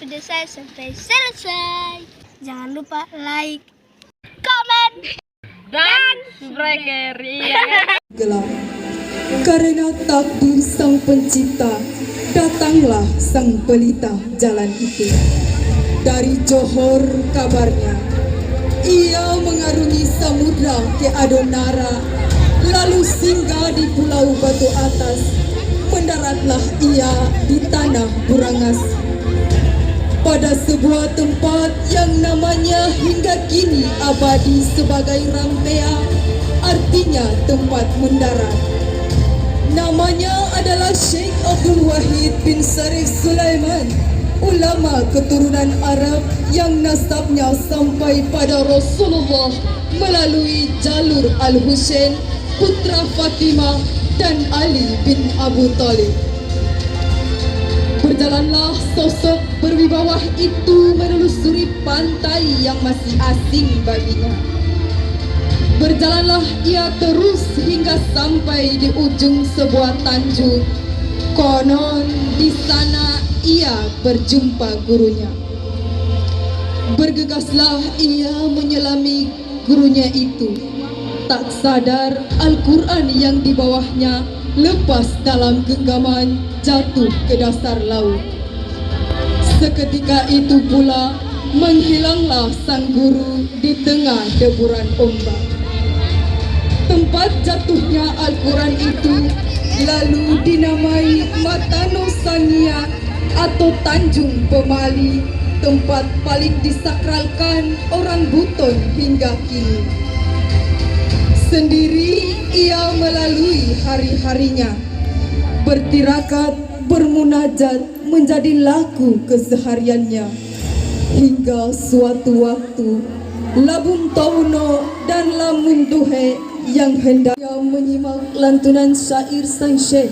episode saya sampai selesai. Jangan lupa like, komen, dan subscribe. Gelap. Karena takdir sang pencipta, datanglah sang pelita jalan itu. Dari Johor kabarnya, ia mengarungi samudra ke Adonara, lalu singgah di pulau Batu Atas. Mendaratlah ia di tanah Burangas, pada sebuah tempat yang namanya hingga kini abadi sebagai Rampea, artinya tempat mendarat. Namanya adalah Sheikh Abdul Wahid bin Sharif Sulaiman, ulama keturunan Arab yang nasabnya sampai pada Rasulullah melalui jalur Al-Husain, putra Fatimah dan Ali bin Abu Talib. Berjalanlah sosok berwibawah itu menelusuri pantai yang masih asing baginya. Berjalanlah ia terus hingga sampai di ujung sebuah tanjung. Konon di sana ia berjumpa gurunya. Bergegaslah ia menyelami gurunya itu. Tak sadar Al-Quran yang di bawahnya lepas dalam genggaman jatuh ke dasar laut. Seketika itu pula menghilanglah sang guru di tengah deburan ombak. Tempat jatuhnya Al-Quran itu lalu dinamai Matano Sania atau Tanjung Pemali, tempat paling disakralkan orang Buton hingga kini. Sendiri ia melalui hari-harinya, bertirakat, bermunajat menjadi laku kesehariannya. Hingga suatu waktu Labun Tauno dan Lamun Duhe yang hendak menyimak lantunan syair sang syekh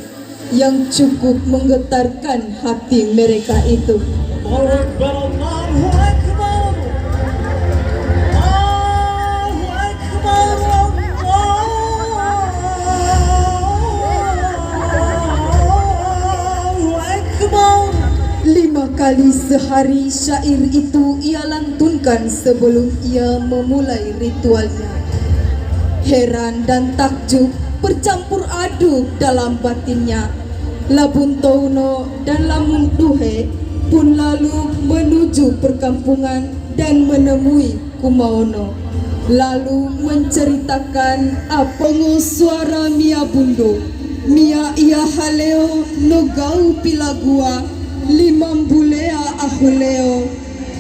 yang cukup menggetarkan hati mereka itu. Lima kali sehari syair itu ia lantunkan sebelum ia memulai ritualnya. Heran dan takjub bercampur aduk dalam batinnya. Labun Tauno dan Lamun Duhe pun lalu menuju perkampungan dan menemui Kumaono, lalu menceritakan apa suara Mia Bundo, Mia ia haleo nogau pilagua limam bulea ahuleo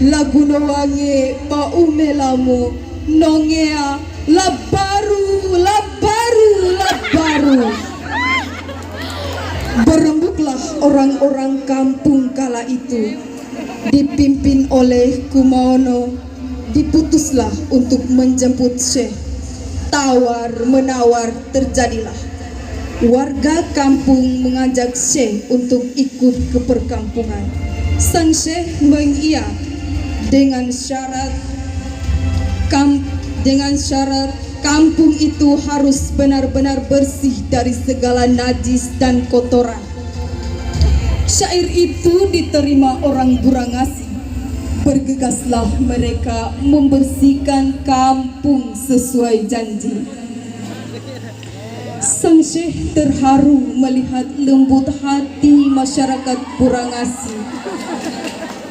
laguno wange paumelamu nongea labaru. Berembuklah orang-orang kampung kala itu, dipimpin oleh Kumaono. Diputuslah untuk menjemput Syekh. Tawar menawar terjadilah. Warga kampung mengajak Syekh untuk ikut ke perkampungan. Sang Syekh mengiyak dengan syarat kampung itu harus benar-benar bersih dari segala najis dan kotoran. Syair itu diterima orang Burangasi. Bergegaslah mereka membersihkan kampung sesuai janji. Sang Syekh terharu melihat lembut hati masyarakat Burangasi.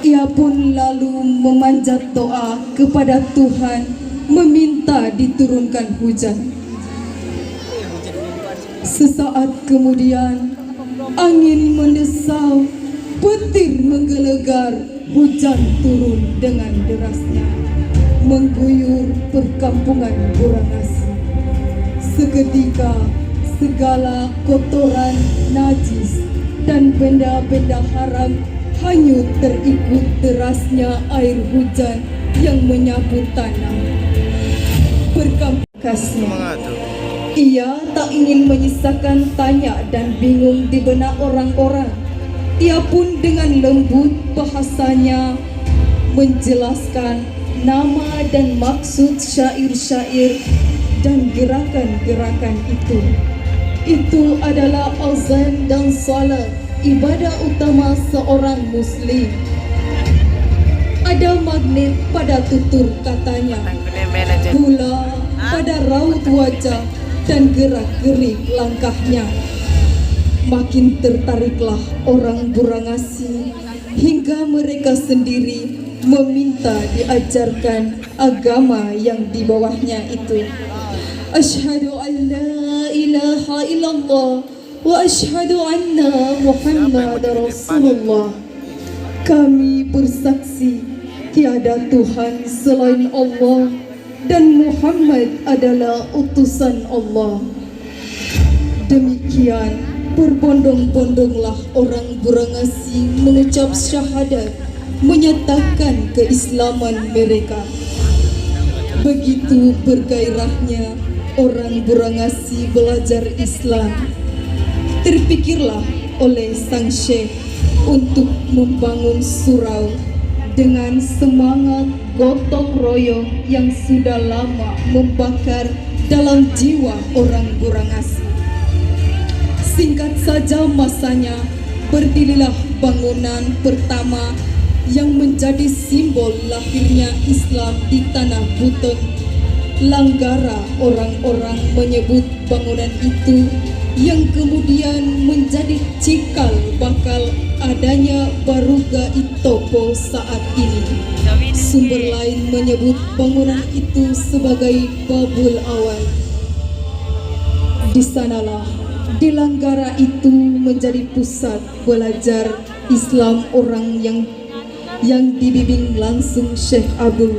Ia pun lalu memanjat doa kepada Tuhan, meminta diturunkan hujan. Sesaat kemudian angin mendesau, petir menggelegar, hujan turun dengan derasnya, mengguyur perkampungan Burangasi. Seketika segala kotoran, najis, dan benda-benda haram hanyut terikut derasnya air hujan yang menyapu tanah. Perkampungan, ia tak ingin menyisakan tanya dan bingung di benak orang-orang. Ia pun dengan lembut bahasanya menjelaskan nama dan maksud syair-syair dan gerakan-gerakan itu. Itu adalah azan dan salat, ibadah utama seorang muslim. ada magnet pada tutur katanya, pula pada raut wajah dan gerak-gerik langkahnya. Makin tertariklah orang Burangasi hingga mereka sendiri meminta diajarkan agama yang di bawahnya itu. Asyhadu an la ilaha illallah wa asyhadu anna Muhammadar Rasulullah. Kami bersaksi tiada Tuhan selain Allah dan Muhammad adalah utusan Allah. Demikian berbondong-bondonglah orang Burangasi mengucap syahadat, menyatakan keislaman mereka. Begitu bergairahnya orang Burangasi belajar Islam, terpikirlah oleh sang syekh untuk membangun surau dengan semangat gotong royong yang sudah lama membakar dalam jiwa orang Burangasi. Singkat saja masanya, berdirilah bangunan pertama yang menjadi simbol lahirnya Islam di tanah Buton. Langgara orang-orang menyebut bangunan itu yang kemudian menjadi cikal bakal adanya Baruga Itopo saat ini. Sumber lain menyebut bangunan itu sebagai Babul Awal. Di sanalah, di Langgara itu menjadi pusat belajar Islam orang yang dibimbing langsung Syekh Abdul